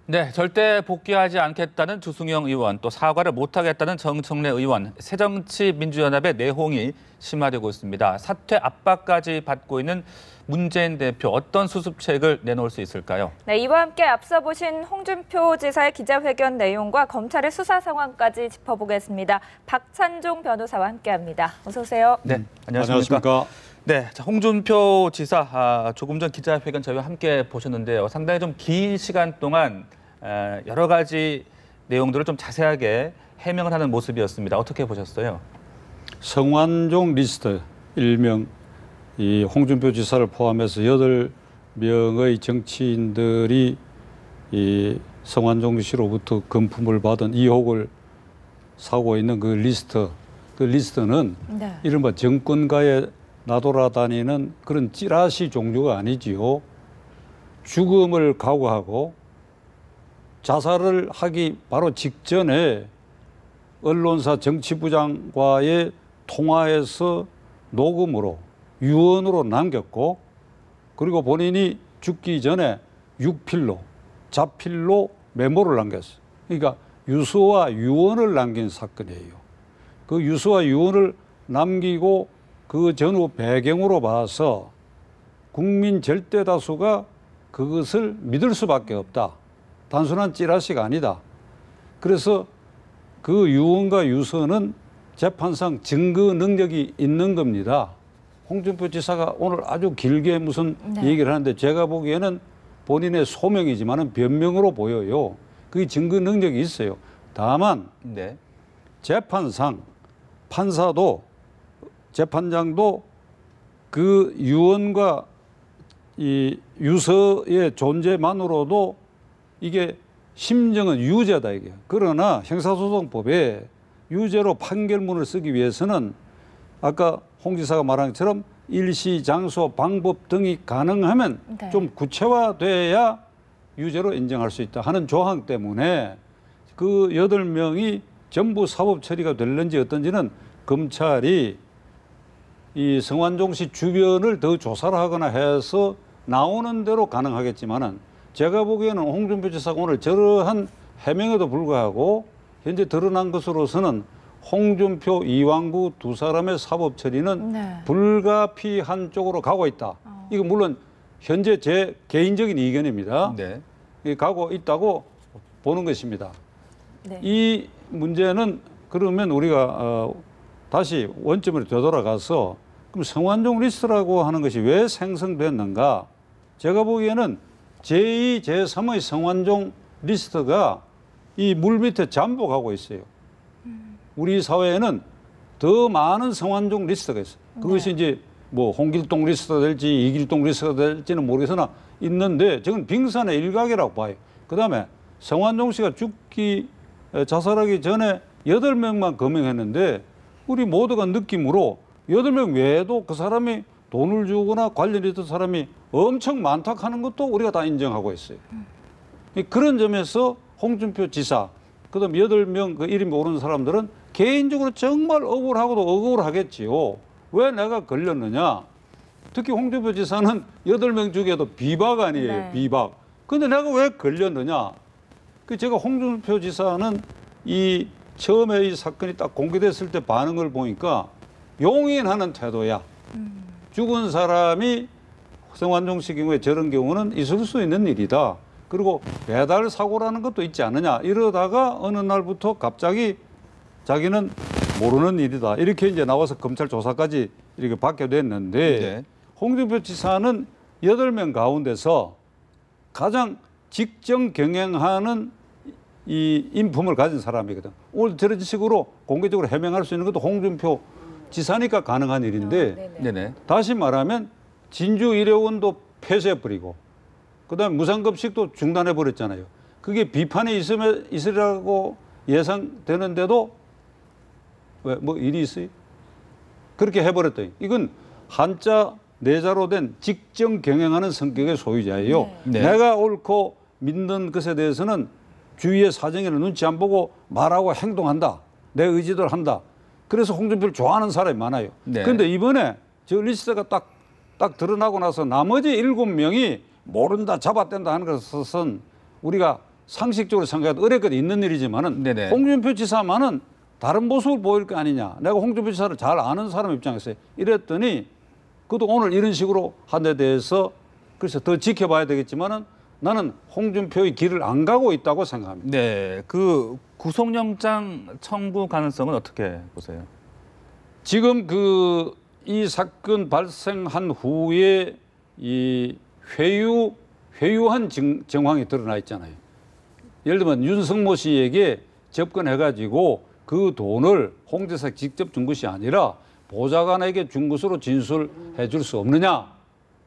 네, 절대 복귀하지 않겠다는 주승용 의원, 또 사과를 못하겠다는 정청래 의원, 새정치민주연합의 내홍이 심화되고 있습니다. 사퇴 압박까지 받고 있는 문재인 대표, 어떤 수습책을 내놓을 수 있을까요? 네, 이와 함께 앞서 보신 홍준표 지사의 기자회견 내용과 검찰의 수사 상황까지 짚어보겠습니다. 박찬종 변호사와 함께합니다. 어서 오세요. 네, 안녕하십니까? 네, 자, 홍준표 지사 조금 전 기자회견 저희와 함께 보셨는데요. 상당히 좀 긴 시간 동안 여러 가지 내용들을 좀 자세하게 해명을 하는 모습이었습니다. 어떻게 보셨어요? 성완종 리스트, 일명 이 홍준표 지사를 포함해서 8명의 정치인들이 이 성완종 씨로부터 금품을 받은 의혹을 사고 있는 그 리스트는 네. 이른바 정권가에 나돌아다니는 그런 찌라시 종류가 아니지요. 죽음을 각오하고 자살을 하기 바로 직전에 언론사 정치부장과의 통화에서 녹음으로 유언으로 남겼고, 그리고 본인이 죽기 전에 육필로, 자필로 메모를 남겼어요. 그러니까 유서와 유언을 남긴 사건이에요. 그 유서와 유언을 남기고 그 전후 배경으로 봐서 국민 절대 다수가 그것을 믿을 수밖에 없다. 단순한 찌라시가 아니다. 그래서 그 유언과 유서는 재판상 증거 능력이 있는 겁니다. 홍준표 지사가 오늘 아주 길게 무슨 얘기를 하는데 제가 보기에는 본인의 소명이지만은 변명으로 보여요. 그게 증거 능력이 있어요. 다만 재판상 판사도 재판장도 그 유언과 이 유서의 존재만으로도 이게 심정은 유죄다 이게. 그러나 형사소송법에 유죄로 판결문을 쓰기 위해서는 아까 홍 지사가 말한 것처럼 일시, 장소, 방법 등이 가능하면 좀 구체화돼야 유죄로 인정할 수 있다 하는 조항 때문에 그 8명이 전부 사법 처리가 될는지 어떤지는 검찰이 이 성완종 씨 주변을 더 조사를 하거나 해서 나오는 대로 가능하겠지만은 제가 보기에는 홍준표 지사가 오늘 저러한 해명에도 불구하고 현재 드러난 것으로서는 홍준표, 이완구 두 사람의 사법 처리는 불가피한 쪽으로 가고 있다. 이거 물론 현재 제 개인적인 의견입니다. 가고 있다고 보는 것입니다. 이 문제는 그러면 우리가 다시 원점으로 되돌아가서 그럼 성완종 리스트라고 하는 것이 왜 생성됐는가? 제가 보기에는 제2, 제3의 성완종 리스트가 이 물밑에 잠복하고 있어요. 우리 사회에는 더 많은 성완종 리스트가 있어요. 그것이 이제 뭐 홍길동 리스트가 될지 이길동 리스트가 될지는 모르겠으나 있는데 저건 빙산의 일각이라고 봐요. 그다음에 성완종 씨가 자살하기 전에 8명만 거명했는데 우리 모두가 느낌으로 8명 외에도 그 사람이 돈을 주거나 관련이 있던 사람이 엄청 많다 하는 것도 우리가 다 인정하고 있어요. 그런 점에서 홍준표 지사, 그다음 8명 그 이름이 오른 사람들은 개인적으로 정말 억울하고도 억울하겠지요. 왜 내가 걸렸느냐. 특히 홍준표 지사는 8명 중에도 비박 아니에요. 비박. 근데 내가 왜 걸렸느냐. 제가 홍준표 지사는 이 처음에 이 사건이 딱 공개됐을 때 반응을 보니까 용인하는 태도야. 죽은 사람이 성완종 씨 경우에 저런 경우는 있을 수 있는 일이다. 그리고 배달 사고라는 것도 있지 않느냐. 이러다가 어느 날부터 갑자기 자기는 모르는 일이다. 이렇게 이제 나와서 검찰 조사까지 이렇게 받게 됐는데 홍준표 지사는 8명 가운데서 가장 직정 경영하는 이 인품을 가진 사람이거든. 오늘 저런 식으로 공개적으로 해명할 수 있는 것도 홍준표 지사니까 가능한 일인데 다시 말하면 진주 일회원도 폐쇄해버리고 그다음에 무상급식도 중단해버렸잖아요. 그게 비판이 있으라고 예상되는데도 왜 뭐 일이 있어요? 그렇게 해버렸더니 이건 한자 내자로 된 직정 경영하는 성격의 소유자예요. 내가 옳고 믿는 것에 대해서는 주위의 사정에는 눈치 안 보고 말하고 행동한다. 내 의지대로 한다. 그래서 홍준표를 좋아하는 사람이 많아요. 그런데 이번에 저 리스트가 딱 드러나고 나서 나머지 7명이 모른다, 잡아댄다 하는 것은 우리가 상식적으로 생각해도 어렵거든 있는 일이지만은 네네. 홍준표 지사만은 다른 모습을 보일 거 아니냐. 내가 홍준표 지사를 잘 아는 사람 입장에서 이랬더니 그도 오늘 이런 식으로 한 데 대해서 그래서 더 지켜봐야 되겠지만은 나는 홍준표의 길을 안 가고 있다고 생각합니다. 네, 그 구속영장 청구 가능성은 어떻게 보세요? 지금 이 사건 발생한 후에 이 회유한 정황이 드러나 있잖아요. 예를 들면 윤석모 씨에게 접근해가지고 그 돈을 홍 지사 직접 준 것이 아니라 보좌관에게 준 것으로 진술해 줄 수 없느냐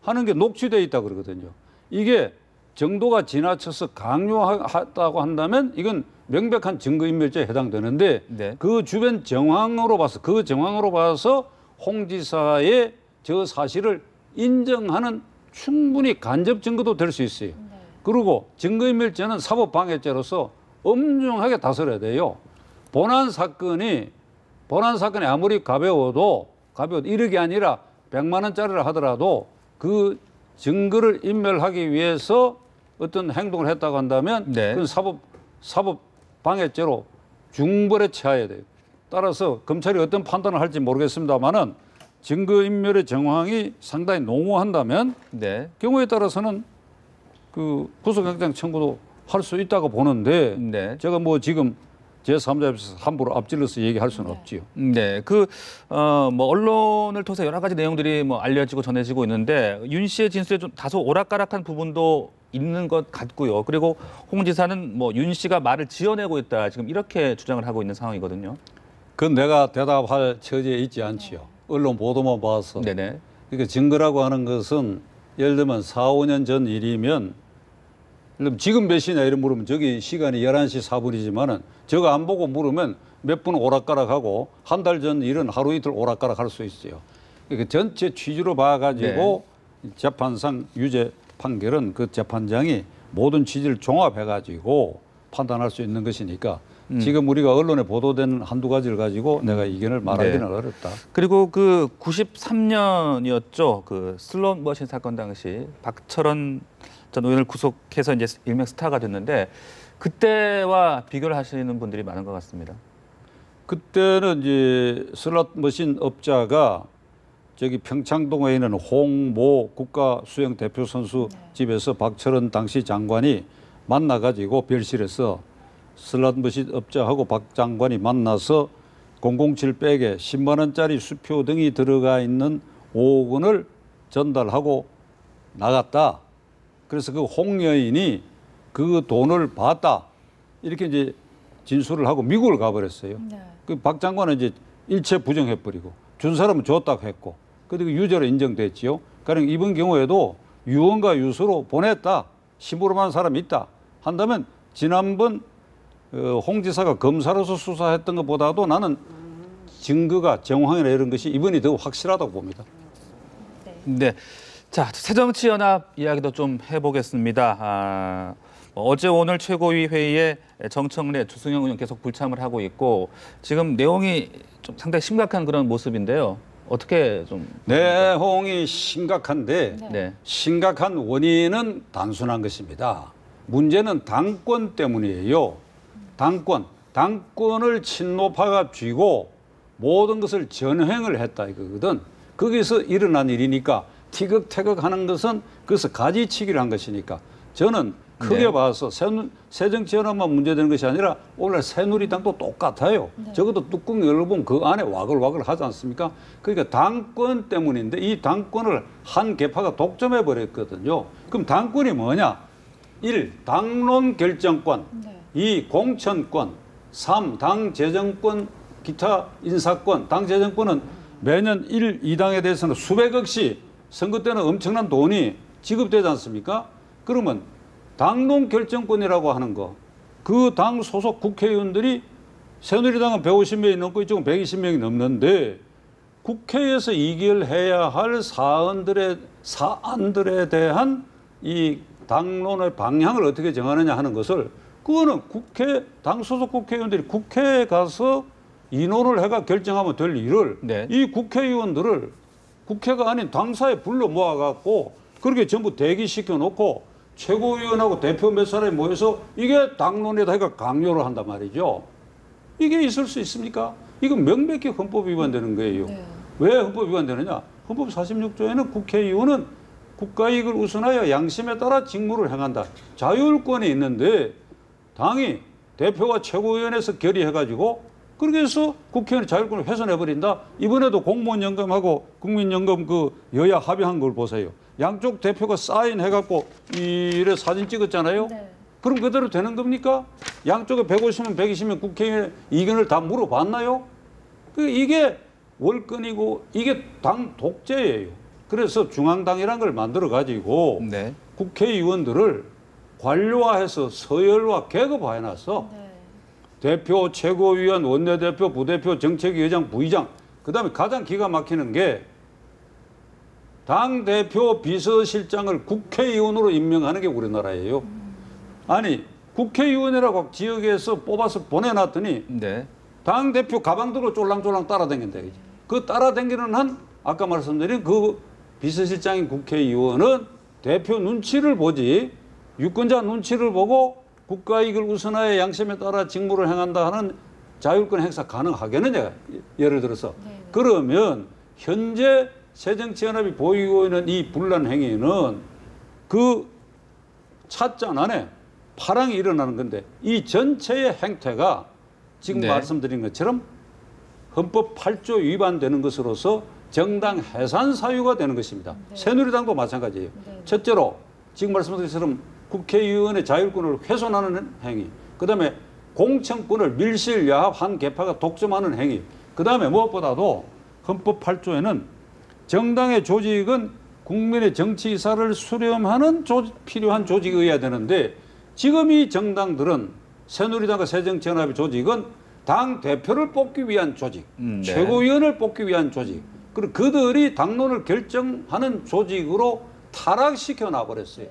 하는 게 녹취되어 있다 그러거든요. 이게 정도가 지나쳐서 강요하다고 한다면 이건 명백한 증거인멸죄에 해당되는데 네. 그 주변 정황으로 봐서 홍 지사의 저 사실을 인정하는 충분히 간접 증거도 될 수 있어요. 그리고 증거인멸죄는 사법방해죄로서 엄중하게 다스려야 돼요. 본안 사건이 아무리 가벼워도 1억이 아니라 100만 원짜리를 하더라도 그 증거를 인멸하기 위해서 어떤 행동을 했다고 한다면 네. 그건 사법방해죄로 중벌에 처해야 돼요. 따라서 검찰이 어떤 판단을 할지 모르겠습니다만은 증거인멸의 정황이 상당히 농후한다면 네. 경우에 따라서는 그 구속영장 청구도 할 수 있다고 보는데 네. 제가 뭐 지금 제3자 입장에서 함부로 앞질러서 얘기할 수는 없지요. 네, 뭐 언론을 통해서 여러 가지 내용들이 뭐 알려지고 전해지고 있는데 윤 씨의 진술에 좀 다소 오락가락한 부분도 있는 것 같고요. 그리고 홍 지사는 뭐 윤 씨가 말을 지어내고 있다 지금 이렇게 주장을 하고 있는 상황이거든요. 그건 내가 대답할 처지에 있지 않지요. 언론 보도만 봐서. 네네. 그러니까 증거라고 하는 것은 예를 들면 4, 5년 전 일이면 예를 들면 지금 몇 시냐 이런 물으면 저기 시간이 11시 4분이지만은 저거 안 보고 물으면 몇 분 오락가락하고 한 달 전 일은 하루 이틀 오락가락할 수 있어요. 그러니까 전체 취지로 봐가지고 재판상 유죄 판결은 그 재판장이 모든 취지를 종합해가지고 판단할 수 있는 것이니까 지금 우리가 언론에 보도된 한두 가지를 가지고 내가 이견을 말하기는 어렵다. 그리고 그 93년이었죠. 그 슬롯 머신 사건 당시 박철원 전 의원을 구속해서 이제 일명 스타가 됐는데 그때와 비교를 하시는 분들이 많은 것 같습니다. 그때는 이제 슬롯 머신 업자가 저기 평창동에 있는 홍모 국가수영 대표 선수 집에서 박철원 당시 장관이 만나가지고 별실에서 슬롯 머신 업자하고 박 장관이 만나서 007백에 10만 원짜리 수표 등이 들어가 있는 5억 원을 전달하고 나갔다. 그래서 그 홍 여인이 그 돈을 받았다. 이렇게 이제 진술을 하고 미국을 가버렸어요. 그 박 장관은 이제 일체 부정해버리고 준 사람은 줬다고 했고 그리고 유죄로 인정됐지요. 그러니까 이번 경우에도 유언과 유서로 보냈다. 심부름한 사람이 있다. 한다면 지난번 홍 지사가 검사로서 수사했던 것보다도 나는 증거가 정황이나 이런 것이 이번이 더 확실하다고 봅니다. 네. 자, 새정치연합 이야기도 좀 해보겠습니다. 어제 오늘 최고위 회의에 정청래, 주승용 의원 계속 불참을 하고 있고 지금 내용이 좀 상당히 심각한 그런 모습인데요. 어떻게 좀 내용이 심각한데 네. 심각한 원인은 단순한 것입니다. 문제는 당권 때문이에요. 당권을 친노파가 쥐고 모든 것을 전횡을 했다 이거거든. 거기서 일어난 일이니까 티격태격하는 것은 그것을 가지치기를 한 것이니까 저는 크게 봐서 새정치연합만 문제되는 것이 아니라 오늘 새누리당도 똑같아요. 적어도 뚜껑 열어보면 그 안에 와글와글 하지 않습니까? 그러니까 당권 때문인데 이 당권을 한 개파가 독점해 버렸거든요. 그럼 당권이 뭐냐? 1. 당론 결정권, 2. 공천권, 3. 당 재정권, 기타 인사권. 당 재정권은 매년 1, 2당에 대해서는 수백억씩 선거 때는 엄청난 돈이 지급되지 않습니까? 그러면 당론 결정권이라고 하는 거, 그 당 소속 국회의원들이 새누리당은 150명이 넘고 이쪽은 120명이 넘는데 국회에서 의결해야 할 사안들에 대한 이 당론의 방향을 어떻게 정하느냐 하는 것을 그거는 당 소속 국회의원들이 국회에 가서 인원을 해가 결정하면 될 일을 이 국회의원들을 국회가 아닌 당사에 불러 모아갖고 그렇게 전부 대기시켜 놓고 최고위원하고 대표 몇 사람이 모여서 이게 당론에다가 강요를 한단 말이죠. 이게 있을 수 있습니까? 이건 명백히 헌법 위반되는 거예요. 네. 왜 헌법 위반되느냐? 헌법 46조에는 국회의원은 국가이익을 우선하여 양심에 따라 직무를 행한다. 자율권이 있는데 당이 대표가 최고위원회에서 결의해가지고 그렇게 해서 국회의원의 자율권을 훼손해버린다. 이번에도 공무원연금하고 국민연금 그 여야 합의한 걸 보세요. 양쪽 대표가 사인해갖고 이래 사진 찍었잖아요. 네. 그럼 그대로 되는 겁니까? 양쪽에 150명, 120명 국회의원의 이견을 다 물어봤나요? 이게 월권이고 이게 당 독재예요. 그래서 중앙당이라는 걸 만들어가지고 네. 국회의원들을 관료화해서 서열화 계급화해놨어. 네. 대표, 최고위원, 원내대표, 부대표, 정책위의장, 부의장. 그다음에 가장 기가 막히는 게 당대표 비서실장을 국회의원으로 임명하는 게 우리나라예요. 아니 국회의원이라고 지역에서 뽑아서 보내놨더니 네. 당대표 가방 들고 쫄랑쫄랑 따라다닌다. 그 따라다니는 한 아까 말씀드린 그 비서실장인 국회의원은 대표 눈치를 보지 유권자 눈치를 보고 국가이익을 우선하여 양심에 따라 직무를 행한다 하는 자율권 행사 가능하겠느냐. 예를 들어서. 네. 그러면 현재 새정치연합이 보이고 있는 이 분란 행위는 그 찻잔 안에 파랑이 일어나는 건데 이 전체의 행태가 지금 네. 말씀드린 것처럼 헌법 8조 위반되는 것으로서 정당 해산 사유가 되는 것입니다. 네. 새누리당도 마찬가지예요. 네. 첫째로 지금 말씀드린 것처럼 국회의원의 자율권을 훼손하는 행위, 그다음에 공천권을 밀실 야합 한 계파가 독점하는 행위, 그다음에 무엇보다도 헌법 8조에는 정당의 조직은 국민의 정치 이사를 수렴하는 필요한 조직이어야 되는데 지금 이 정당들은 새누리당과 새정치연합의 조직은 당 대표를 뽑기 위한 조직, 네. 최고위원을 뽑기 위한 조직, 그리고 그들이 당론을 결정하는 조직으로 타락시켜 놔버렸어요.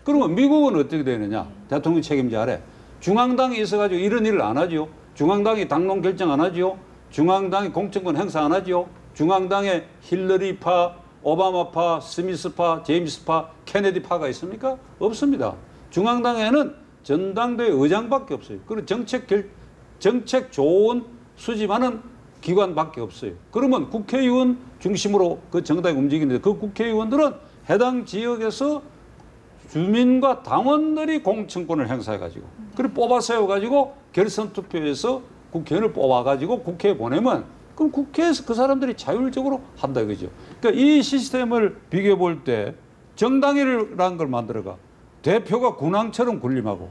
그러면 미국은 어떻게 되느냐? 대통령 책임자 아래 중앙당이 있어가지고 이런 일을 안 하죠. 중앙당이 당론 결정 안 하죠. 중앙당이 공천권 행사 안 하죠. 중앙당에 힐러리파, 오바마파, 스미스파, 제임스파, 케네디파가 있습니까? 없습니다. 중앙당에는 전당대회 의장밖에 없어요. 그리고 정책 좋은 수집하는 기관밖에 없어요. 그러면 국회의원 중심으로 그 정당이 움직이는데 그 국회의원들은 해당 지역에서 주민과 당원들이 공천권을 행사해가지고 그리고 뽑아 세워가지고 결선 투표에서 국회의원을 뽑아가지고 국회에 보내면 그럼 국회에서 그 사람들이 자율적으로 한다 이거죠. 그러니까 이 시스템을 비교해 볼 때 정당이라는 걸 만들어가 대표가 군왕처럼 군림하고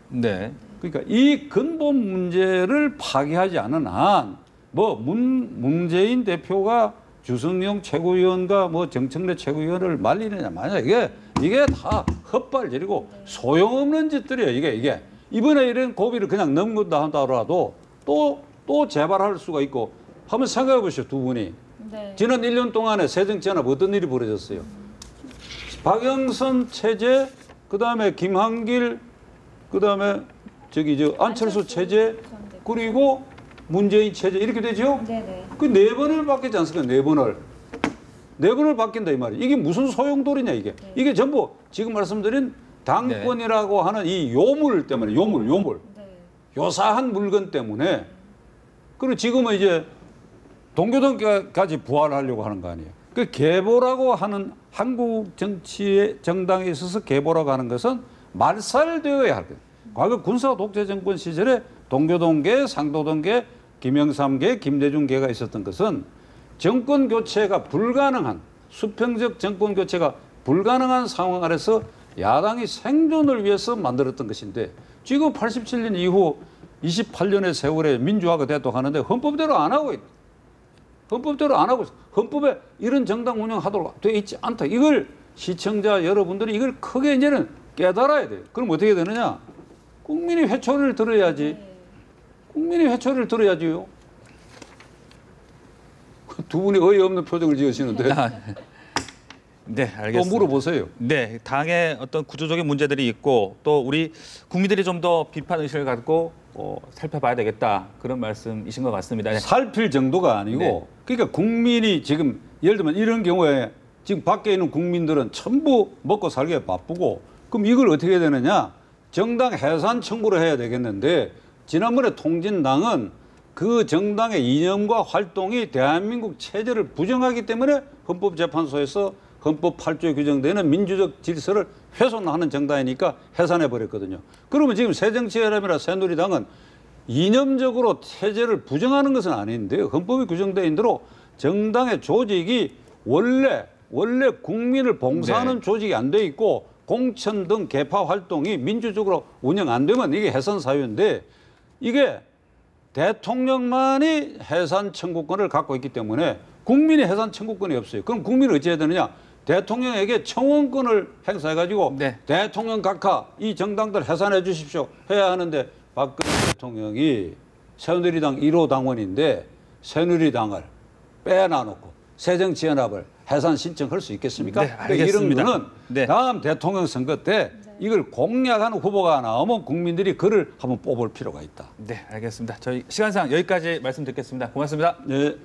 네. 그러니까 이 근본 문제를 파괴하지 않은 한 뭐 문재인 대표가 주성용 최고위원과 뭐 정청래 최고위원을 말리느냐 마냐 이게 다 헛발질이고 소용없는 짓들이에요. 이게 이번에 이런 고비를 그냥 넘긴다 하더라도 또 재발할 수가 있고 한번 생각해 보시죠. 두 분이 네. 지난 1년 동안에 새정치연합 어떤 일이 벌어졌어요. 박영선 체제, 그다음에 김한길, 그다음에 안철수 체제, 그리고 문재인 체제 이렇게 되죠. 네네. 그 네 번을 바뀌지 않습니까? 네 번을 바뀐다 이 말이에요. 이게 무슨 소용돌이냐 이게. 네. 이게 전부 지금 말씀드린 당권이라고 하는 이 요물 때문에 요물. 네. 요사한 물건 때문에. 그리고 지금은 이제 동교동까지 부활하려고 하는 거 아니에요. 그 계보라고 하는 한국 정치의 정당에 있어서 계보라고 하는 것은 말살되어야 할 거예요. 과거 군사 독재 정권 시절에 동교동계, 상도동계, 김영삼계, 김대중계가 있었던 것은 정권 교체가 불가능한 수평적 정권 교체가 불가능한 상황 아래서 야당이 생존을 위해서 만들었던 것인데 지금 87년 이후 28년의 세월에 민주화가 됐다고 하는데 헌법대로 안 하고 있다. 헌법대로 안 하고 있어. 헌법에 이런 정당 운영하도록 되어 있지 않다. 이걸 시청자 여러분들이 이걸 크게 이제는 깨달아야 돼요. 그럼 어떻게 되느냐? 국민이 회초리를 들어야지. 국민이 회초리를 들어야지요. 두 분이 어이없는 표정을 지으시는데 네, 알겠습니다. 또 물어보세요. 네, 당의 어떤 구조적인 문제들이 있고 또 우리 국민들이 좀 더 비판 의식을 갖고 살펴봐야 되겠다 그런 말씀이신 것 같습니다. 네. 살필 정도가 아니고 네. 그러니까 국민이 지금 예를 들면 이런 경우에 지금 밖에 있는 국민들은 전부 먹고 살기에 바쁘고 그럼 이걸 어떻게 해야 되느냐? 정당 해산 청구를 해야 되겠는데 지난번에 통진당은 그 정당의 이념과 활동이 대한민국 체제를 부정하기 때문에 헌법재판소에서 헌법 8조에 규정되는 민주적 질서를 훼손하는 정당이니까 해산해버렸거든요. 그러면 지금 새정치연합이나 새누리당은 이념적으로 체제를 부정하는 것은 아닌데 헌법에 규정되어 있는 대로 정당의 조직이 원래 국민을 봉사하는 네. 조직이 안 돼 있고 공천 등 개파 활동이 민주적으로 운영 안 되면 이게 해산 사유인데 이게 대통령만이 해산 청구권을 갖고 있기 때문에 국민이 해산 청구권이 없어요. 그럼 국민은 어찌해야 되느냐? 대통령에게 청원권을 행사해가지고 네. 대통령 각하 이 정당들 해산해 주십시오 해야 하는데 박근혜 대통령이 새누리당 1호 당원인데 새누리당을 빼놔놓고 새정치연합을 해산 신청할 수 있겠습니까? 네, 알겠습니다. 이런 거는 네. 다음 대통령 선거 때 이걸 공략하는 후보가 나오면 국민들이 그를 한번 뽑을 필요가 있다. 네, 알겠습니다. 저희 시간상 여기까지 말씀 듣겠습니다. 고맙습니다. 네.